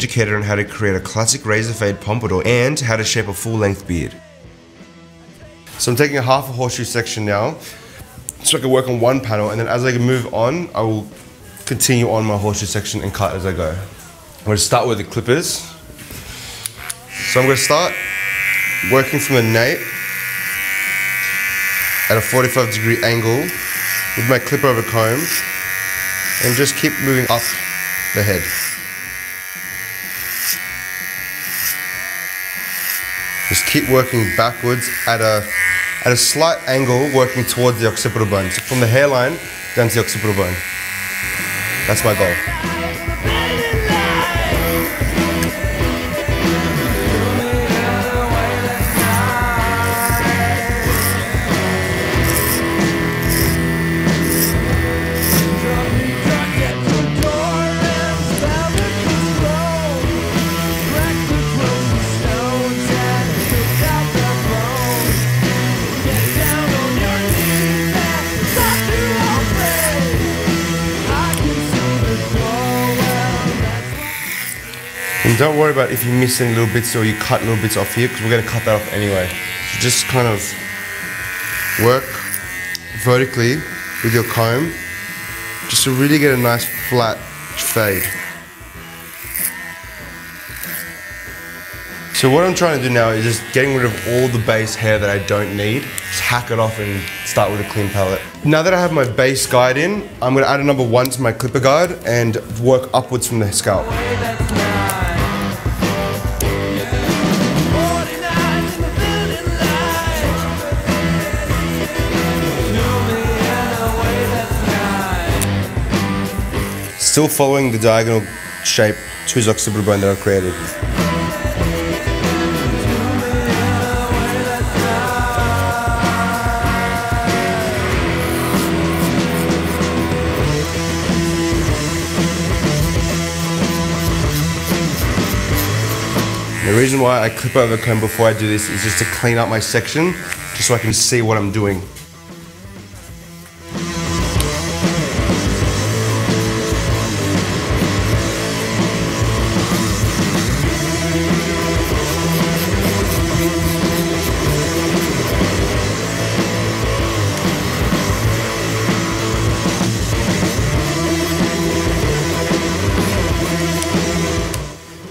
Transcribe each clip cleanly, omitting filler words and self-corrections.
educated on how to create a classic razor fade pompadour and how to shape a full-length beard. So I'm taking a half a horseshoe section now, so I can work on one panel, and then as I move on, I will continue on my horseshoe section and cut as I go. I'm going to start with the clippers. So I'm going to start working from the nape at a 45-degree angle with my clipper over comb, and just keep moving up the head. Just keep working backwards at a slight angle, working towards the occipital bone. So from the hairline down to the occipital bone. That's my goal. And don't worry about if you miss any little bits or you cut little bits off here, because we're going to cut that off anyway. So just kind of work vertically with your comb, just to really get a nice flat fade. So what I'm trying to do now is just getting rid of all the base hair that I don't need. Just hack it off and start with a clean palette. Now that I have my base guide in, I'm going to add a number 1 to my clipper guide and work upwards from the scalp. Still following the diagonal shape to his occipital bone that I've created. The reason why I clip over comb before I do this is just to clean up my section, just so I can see what I'm doing.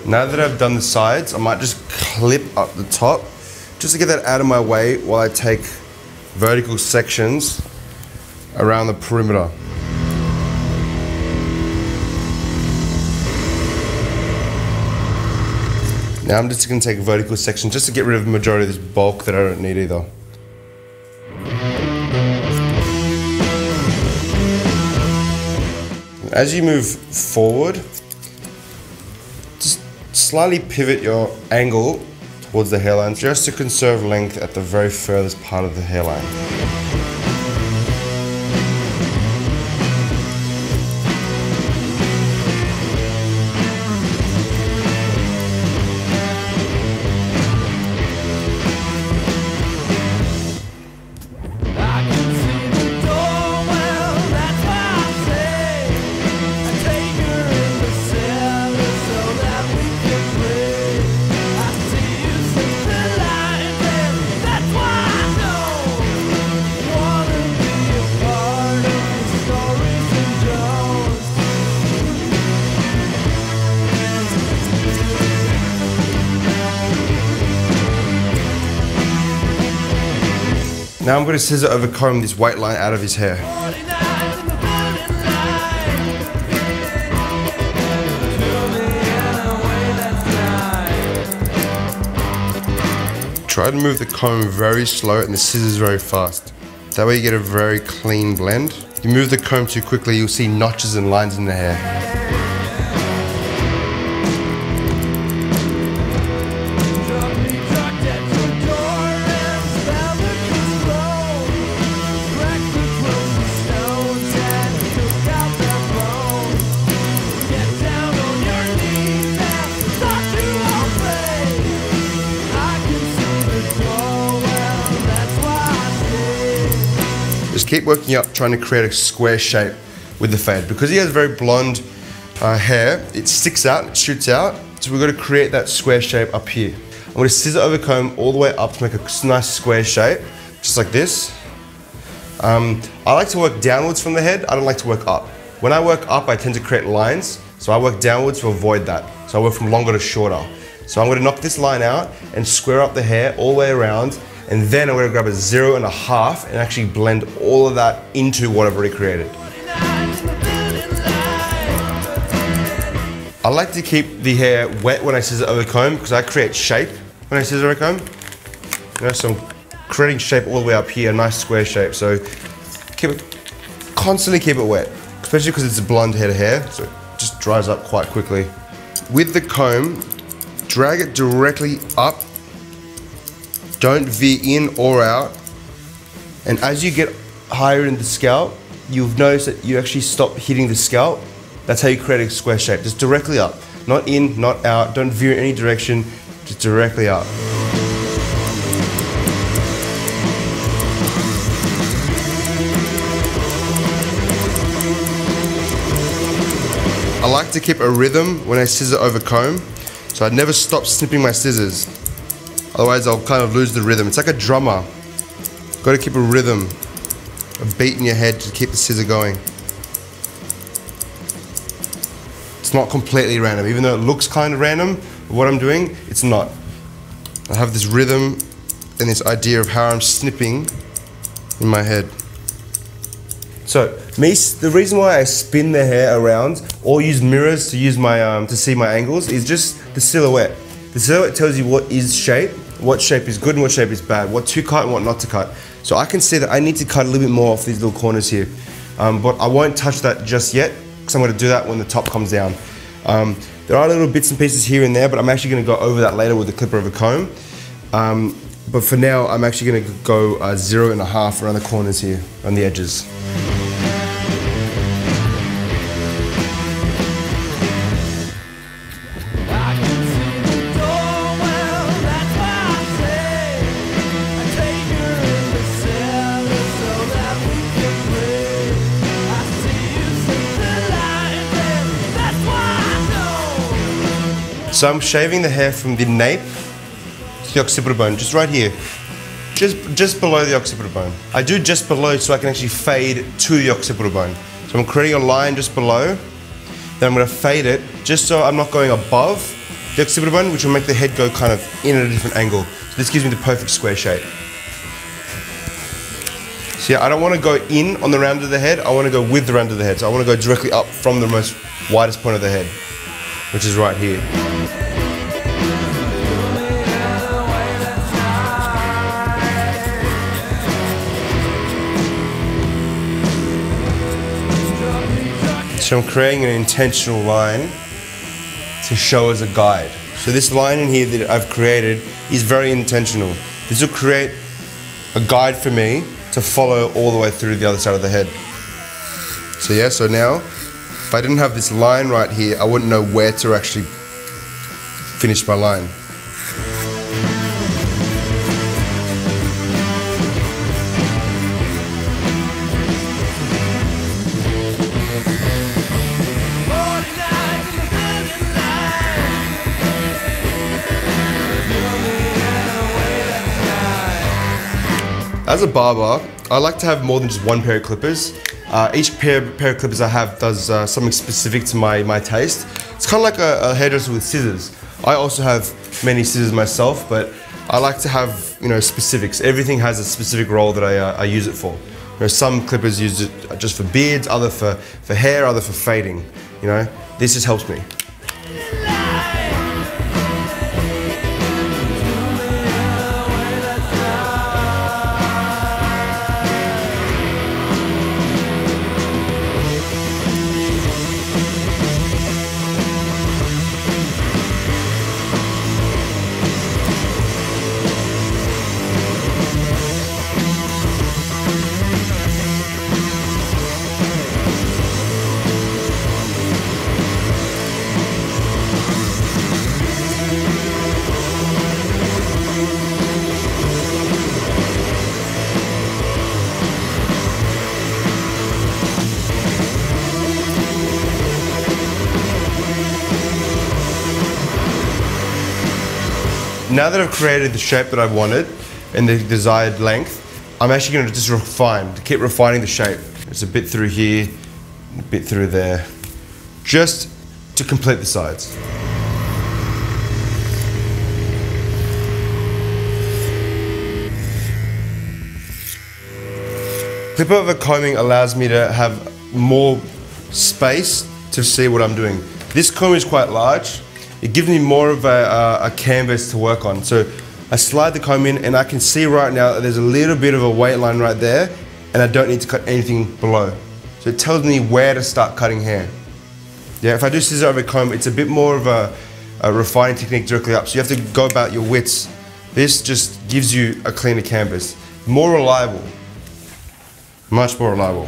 Now that I've done the sides, I might just clip up the top, just to get that out of my way while I take vertical sections around the perimeter. Now I'm just going to take a vertical section just to get rid of the majority of this bulk that I don't need either. As you move forward, slightly pivot your angle towards the hairline just to conserve length at the very furthest part of the hairline. Now I'm going to scissor over comb this white line out of his hair. Try to move the comb very slow and the scissors very fast. That way you get a very clean blend. If you move the comb too quickly, you'll see notches and lines in the hair. Just keep working up, trying to create a square shape with the fade. Because he has very blonde hair, it sticks out, it shoots out. So we're going to create that square shape up here. I'm going to scissor over comb all the way up to make a nice square shape, just like this. I like to work downwards from the head. I don't like to work up. When I work up, I tend to create lines, so I work downwards to avoid that. So I work from longer to shorter. So I'm going to knock this line out and square up the hair all the way around, and then I'm going to grab a 0.5 and actually blend all of that into what I've already created. I like to keep the hair wet when I scissor over comb because I create shape when I scissor over comb. You know, so I'm creating shape all the way up here, a nice square shape. So constantly keep it wet, especially because it's a blonde head of hair, so it just dries up quite quickly. With the comb, drag it directly up. Don't veer in or out. And as you get higher in the scalp, you'll notice that you actually stop hitting the scalp. That's how you create a square shape, just directly up. Not in, not out, don't veer in any direction, just directly up. I like to keep a rhythm when I scissor over comb, so I never stop snipping my scissors. Otherwise I'll kind of lose the rhythm. It's like a drummer. Got to keep a rhythm, a beat in your head to keep the scissor going. It's not completely random, even though it looks kind of random, what I'm doing, it's not. I have this rhythm and this idea of how I'm snipping in my head. So, the reason why I spin the hair around or use mirrors to use my to see my angles is just the silhouette. The silhouette tells you what is shape, what shape is good and what shape is bad, what to cut and what not to cut. So I can see that I need to cut a little bit more off these little corners here, but I won't touch that just yet because I'm going to do that when the top comes down. There are little bits and pieces here and there, but I'm actually going to go over that later with the clipper of a comb. But for now, I'm actually going to go 0.5 around the corners here, on the edges. So I'm shaving the hair from the nape to the occipital bone, just right here. Just below the occipital bone. I do just below so I can actually fade to the occipital bone. So I'm creating a line just below, then I'm going to fade it just so I'm not going above the occipital bone, which will make the head go kind of in at a different angle. So this gives me the perfect square shape. So yeah, I don't want to go in on the round of the head, I want to go with the round of the head. So I want to go directly up from the most widest point of the head, which is right here. So I'm creating an intentional line to show as a guide. So this line in here that I've created is very intentional. This will create a guide for me to follow all the way through the other side of the head. So yeah, so now, if I didn't have this line right here, I wouldn't know where to actually finish my line. As a barber, I like to have more than just one pair of clippers. Each pair of clippers I have does something specific to my taste. It's kind of like a hairdresser with scissors. I also have many scissors myself, but I like to have, you know, specifics. Everything has a specific role that I use it for. You know, some clippers use it just for beards, other for hair, other for fading. You know, this just helps me. now that I've created the shape that I wanted and the desired length, I'm actually going to just refine, to keep refining the shape. There's a bit through here, a bit through there, just to complete the sides. Clip over combing allows me to have more space to see what I'm doing. This comb is quite large. It gives me more of a canvas to work on. So I slide the comb in and I can see right now that there's a little bit of a weight line right there and I don't need to cut anything below. So it tells me where to start cutting hair. Yeah, if I do scissor over comb, it's a bit more of a refining technique directly up. So you have to go about your widths. This just gives you a cleaner canvas. More reliable. Much more reliable.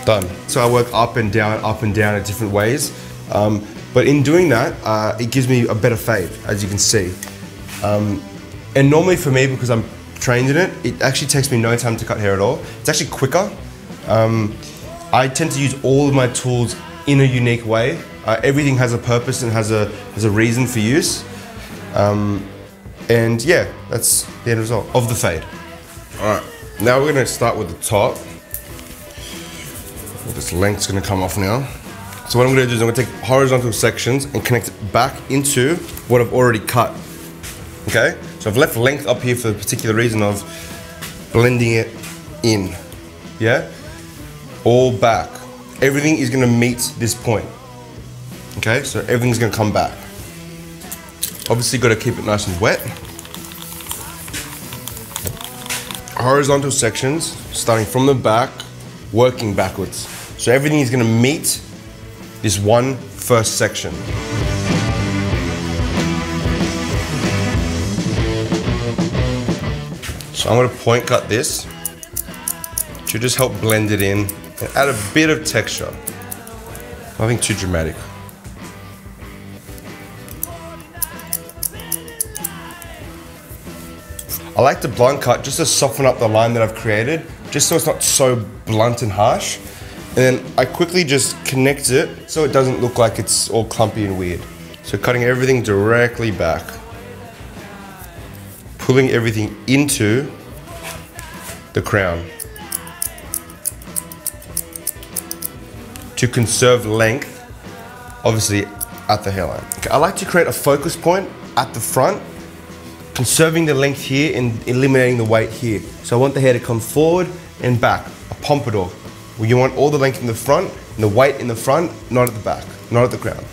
Done. So I work up and down in different ways. But in doing that, it gives me a better fade, as you can see. And normally for me, because I'm trained in it, it actually takes me no time to cut hair at all. It's actually quicker. I tend to use all of my tools in a unique way. Everything has a purpose and has a reason for use. And yeah, that's the end result of the fade. All right, now we're gonna start with the top. This length's gonna come off now. So what I'm gonna do is I'm gonna take horizontal sections and connect it back into what I've already cut. Okay? So I've left length up here for the particular reason of blending it in. Yeah? All back. Everything is gonna meet this point. Okay? So everything's gonna come back. Obviously gotta keep it nice and wet. Horizontal sections, starting from the back, working backwards. So everything is gonna meet this one first section. So I'm gonna point cut this to just help blend it in and add a bit of texture. Nothing too dramatic. I like to blunt cut just to soften up the line that I've created, just so it's not so blunt and harsh. And then I quickly just connect it so it doesn't look like it's all clumpy and weird. So cutting everything directly back. Pulling everything into the crown. To conserve length, obviously at the hairline. Okay, I like to create a focus point at the front, conserving the length here and eliminating the weight here. So I want the hair to come forward and back, a pompadour. Where you want all the length in the front and the weight in the front, not at the back, not at the crown.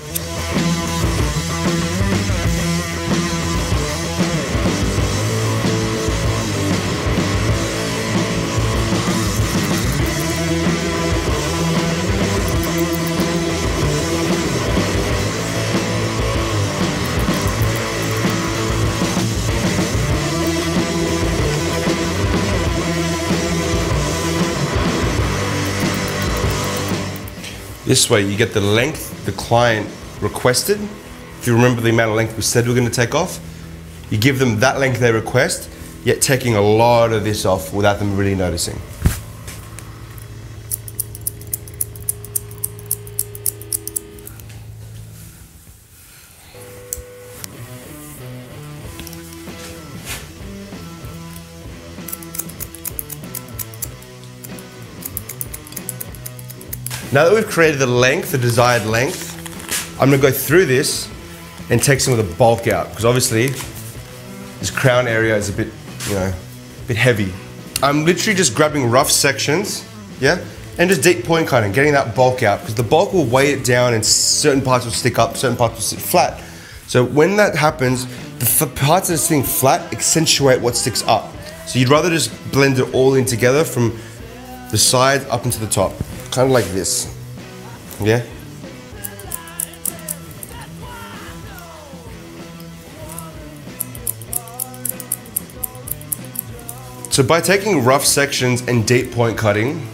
This way you get the length the client requested. If you remember the amount of length we said we're going to take off, you give them that length they request, yet taking a lot of this off without them really noticing. Now that we've created the length, the desired length, I'm gonna go through this and take some of the bulk out, because obviously this crown area is a bit, a bit heavy. I'm literally just grabbing rough sections, yeah, and just deep point cutting, getting that bulk out, because the bulk will weigh it down and certain parts will stick up, certain parts will sit flat. So when that happens, the parts that are sitting flat accentuate what sticks up. So you'd rather just blend it all in together from the side up into the top. Kind of like this, yeah? So by taking rough sections and deep point cutting,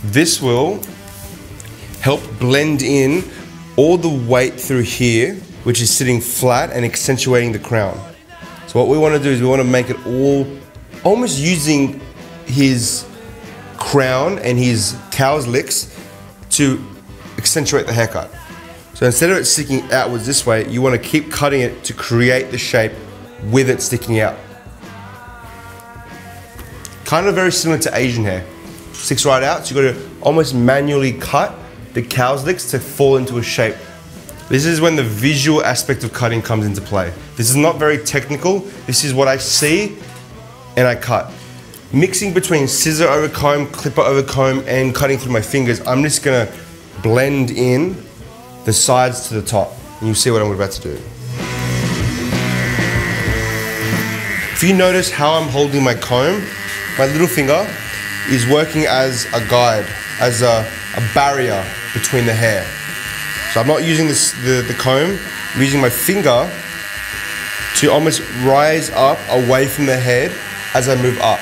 this will help blend in all the weight through here which is sitting flat and accentuating the crown. So what we want to do is we want to make it all almost using his crown and his cow's licks to accentuate the haircut. So instead of it sticking outwards this way, you want to keep cutting it to create the shape with it sticking out. Kind of very similar to Asian hair. Sticks right out, so you've got to almost manually cut the cow's licks to fall into a shape. This is when the visual aspect of cutting comes into play. This is not very technical. This is what I see and I cut. Mixing between scissor over comb, clipper over comb, and cutting through my fingers, I'm just gonna blend in the sides to the top. And you'll see what I'm about to do. If you notice how I'm holding my comb, my little finger is working as a guide, as a barrier between the hair. So I'm not using the comb, I'm using my finger to almost rise up away from the head as I move up.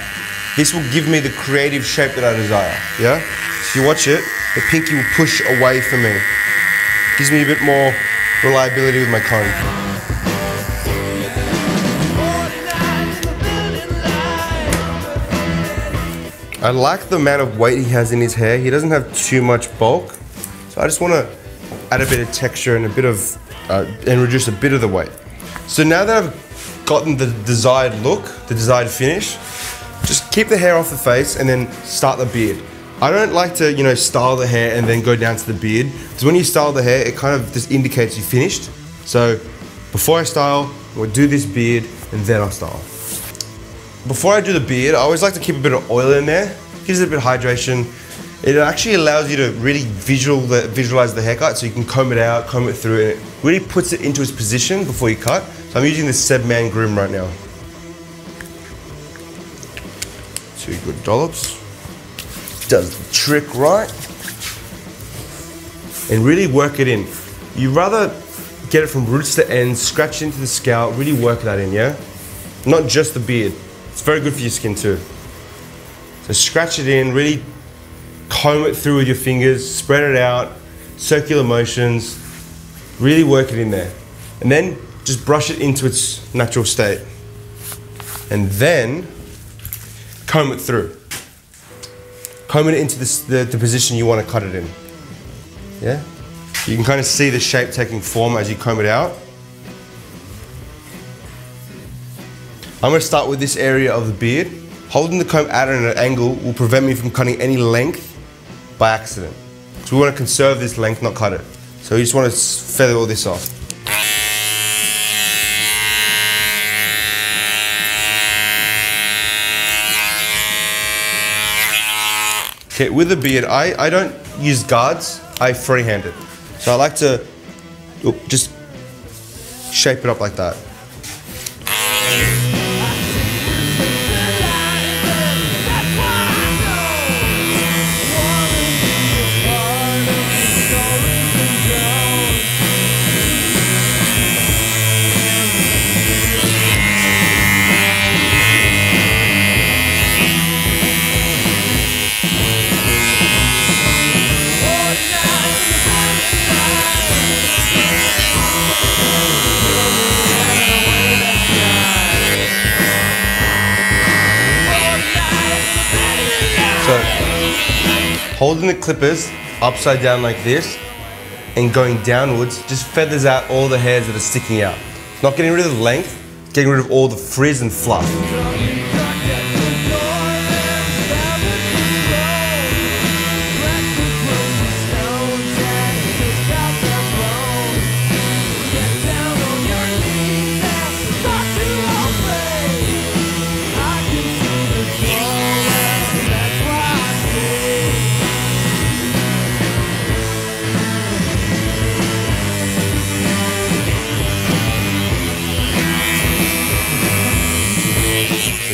This will give me the creative shape that I desire, yeah? So you watch it, the pinky will push away from me. Gives me a bit more reliability with my comb. I like the amount of weight he has in his hair. He doesn't have too much bulk. So I just want to add a bit of texture and a bit of, and reduce a bit of the weight. So now that I've gotten the desired look, the desired finish, just keep the hair off the face and then start the beard. I don't like to, you know, style the hair and then go down to the beard, because when you style the hair, it kind of just indicates you finished. So before I style, we'll do this beard and then I'll style. Before I do the beard, I always like to keep a bit of oil in there. Gives it a bit of hydration. It actually allows you to really visualize the haircut, so you can comb it out, comb it through, and it really puts it into its position before you cut. So I'm using the SEB MAN groom right now. 2 good dollops. Does the trick right. And really work it in. You rather get it from roots to ends, scratch into the scalp, really work that in, yeah? Not just the beard. It's very good for your skin too. So scratch it in, really comb it through with your fingers, spread it out, circular motions, really work it in there. And then just brush it into its natural state. And then comb it through. Comb it into the position you want to cut it in. Yeah? You can kind of see the shape taking form as you comb it out. I'm going to start with this area of the beard. Holding the comb at an angle will prevent me from cutting any length by accident. So we want to conserve this length, not cut it. So you just want to feather all this off. Okay, with the beard, I don't use guards, I freehand it. So I like to just shape it up like that. Holding the clippers upside down like this and going downwards just feathers out all the hairs that are sticking out. Not getting rid of the length, getting rid of all the frizz and fluff.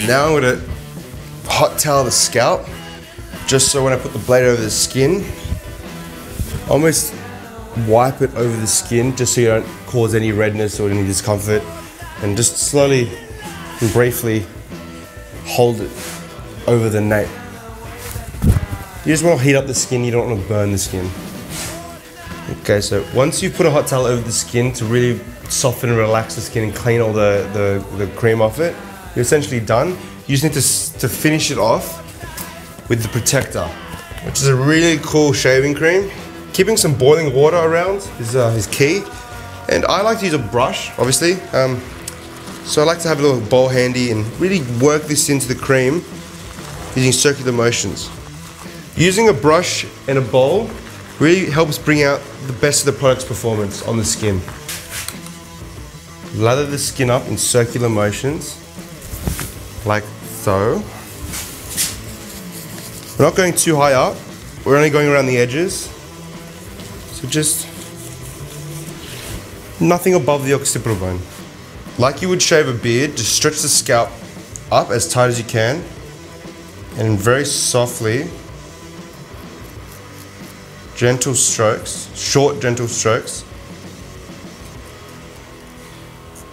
Now I'm going to hot towel the scalp, just so when I put the blade over the skin, almost wipe it over the skin just so you don't cause any redness or any discomfort, and just slowly and briefly hold it over the nape. You just want to heat up the skin, you don't want to burn the skin. Okay, so once you put a hot towel over the skin to really soften and relax the skin and clean all the cream off it, you're essentially done. You just need to finish it off with the protector, which is a really cool shaving cream. Keeping some boiling water around is key. And I like to use a brush, obviously. So I like to have a little bowl handy and really work this into the cream using circular motions. Using a brush and a bowl really helps bring out the best of the product's performance on the skin. Lather the skin up in circular motions, like so. We're not going too high up, we're only going around the edges. So just nothing above the occipital bone. Like you would shave a beard, just stretch the scalp up as tight as you can and very softly, gentle strokes, short gentle strokes.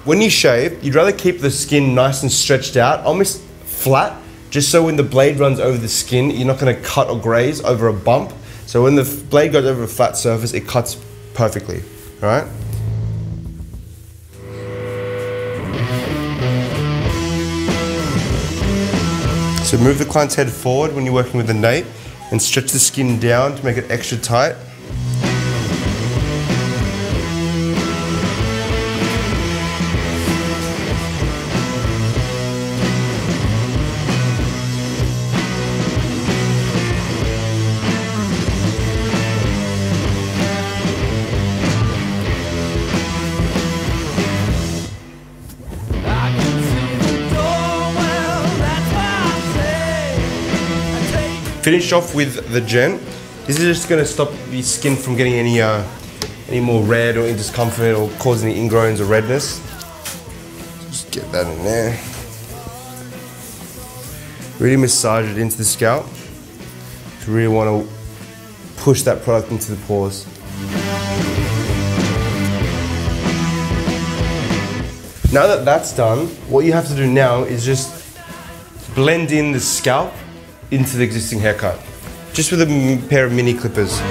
When you shave, you'd rather keep the skin nice and stretched out, almost flat, just so when the blade runs over the skin, you're not going to cut or graze over a bump. So when the blade goes over a flat surface, it cuts perfectly, all right? So move the client's head forward when you're working with the nape and stretch the skin down to make it extra tight. Finish off with the gent. This is just going to stop the skin from getting any more red or discomfort or cause any ingrowns or redness. Just get that in there. Really massage it into the scalp. You really want to push that product into the pores. Now that that's done, what you have to do now is just blend in the scalp into the existing haircut, just with a pair of mini clippers.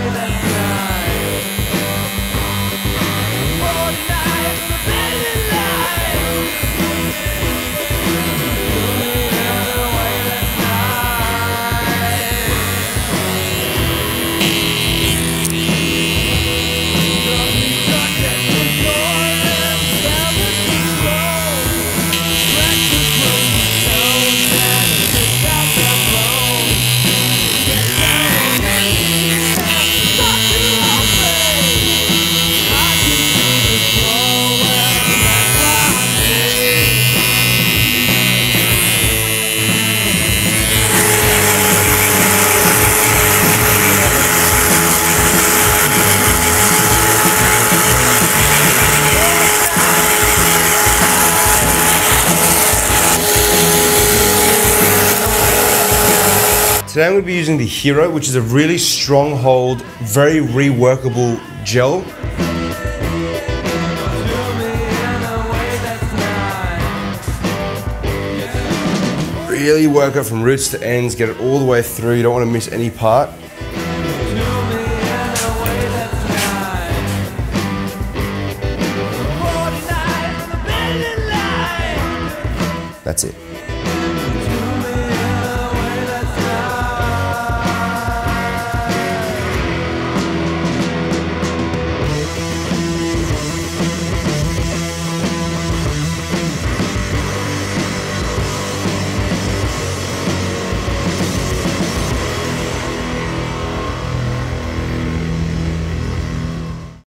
Today I'm going to be using the Hero, which is a really strong hold, very reworkable gel. Really work it from roots to ends, get it all the way through, you don't want to miss any part. That's it.